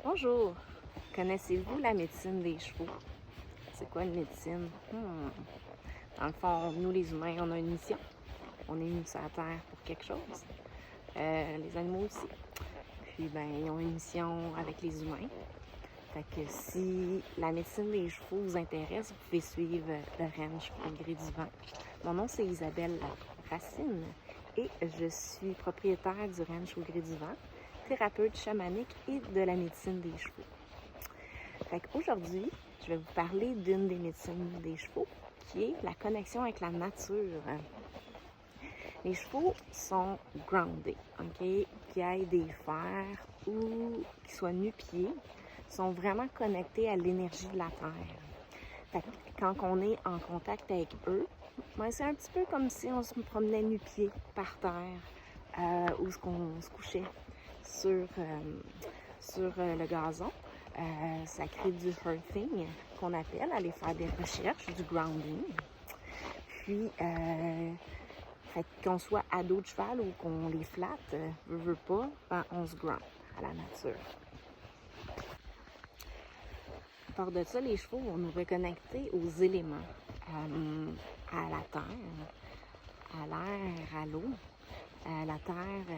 Bonjour, connaissez-vous la médecine des chevaux? C'est quoi une médecine? Dans le fond, nous les humains, on a une mission. On est venus sur la Terre pour quelque chose. Les animaux aussi. Puis, ils ont une mission avec les humains. Fait que si la médecine des chevaux vous intéresse, vous pouvez suivre le ranch au gré du vent. Mon nom, c'est Isabelle Racine et je suis propriétaire du ranch au gré du vent, thérapeute chamanique et de la médecine des chevaux. Fait qu'aujourd'hui, je vais vous parler d'une des médecines des chevaux, qui est la connexion avec la nature. Les chevaux sont grounded, OK? Qu'ils aient des fers ou qu'ils soient nu-pieds, sont vraiment connectés à l'énergie de la terre. Fait que quand on est en contact avec eux, c'est un petit peu comme si on se promenait nu-pieds par terre ou qu'on se couchait sur le gazon. Ça crée du earthing qu'on appelle, aller faire des recherches, du grounding. Puis, qu'on soit à dos de cheval ou qu'on les flatte, veut pas, on se ground à la nature. À part de ça, les chevaux vont nous reconnecter aux éléments, à la terre, à l'air, à l'eau. La terre,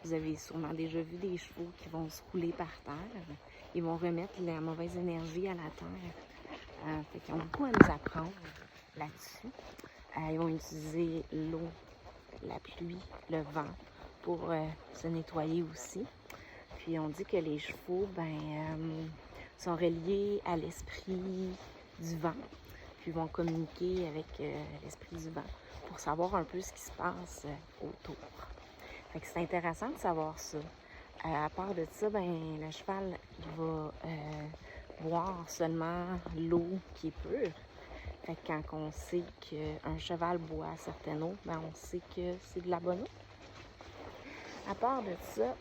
vous avez sûrement déjà vu des chevaux qui vont se rouler par terre. Ils vont remettre la mauvaise énergie à la terre. Fait qu'ils ont beaucoup à nous apprendre là-dessus. Ils vont utiliser l'eau, la pluie, le vent pour se nettoyer aussi. Puis on dit que les chevaux, sont reliés à l'esprit du vent. Puis vont communiquer avec l'esprit du vent pour savoir un peu ce qui se passe autour. Fait que c'est intéressant de savoir ça. À part de ça, le cheval il va boire seulement l'eau qui est pure. Fait que quand on sait qu'un cheval boit certaine eau, on sait que c'est de la bonne eau. À part de ça,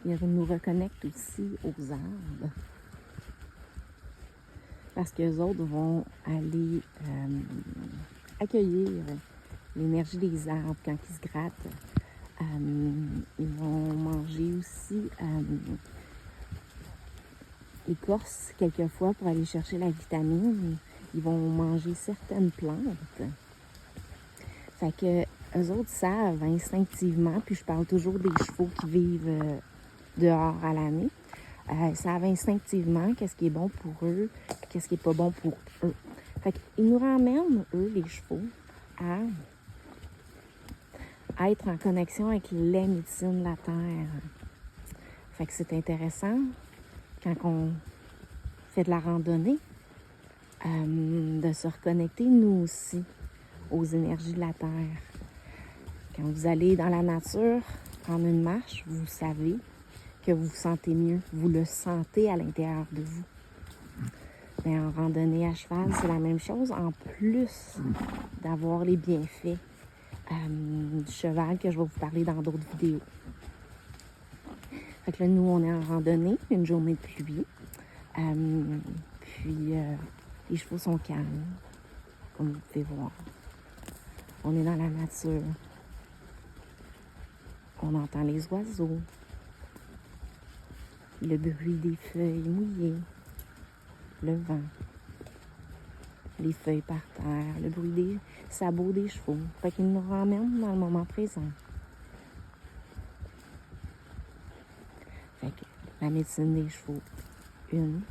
il nous reconnecte aussi aux arbres. Parce qu'eux autres vont aller accueillir l'énergie des arbres quand ils se grattent. Ils vont manger aussi l'écorce quelquefois pour aller chercher la vitamine. Ils vont manger certaines plantes. Fait que eux autres savent instinctivement, puis je parle toujours des chevaux qui vivent dehors à l'année, ils savent instinctivement qu'est-ce qui est bon pour eux, qu'est-ce qui est pas bon pour eux. Fait qu'ils nous ramènent, eux, les chevaux, à être en connexion avec les médecines de la terre. Fait que c'est intéressant, quand on fait de la randonnée, de se reconnecter, nous aussi, aux énergies de la terre. Quand vous allez dans la nature, prendre une marche, vous savez que vous vous sentez mieux. Vous le sentez à l'intérieur de vous. Mais en randonnée à cheval, c'est la même chose, en plus d'avoir les bienfaits du cheval que je vais vous parler dans d'autres vidéos. Fait que là, nous, on est en randonnée, une journée de pluie. Puis, les chevaux sont calmes, comme vous pouvez voir. On est dans la nature. On entend les oiseaux, le bruit des feuilles mouillées, le vent, les feuilles par terre, le bruit des sabots des chevaux. Fait qu'ils nous ramènent dans le moment présent. Fait que la médecine des chevaux, une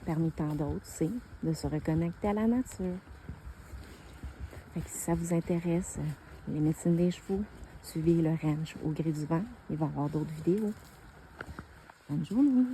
parmi tant d'autres, c'est de se reconnecter à la nature. Fait que si ça vous intéresse, les médecines des chevaux, suivez le ranch au gré du vent. Il va y avoir d'autres vidéos. Bonne journée!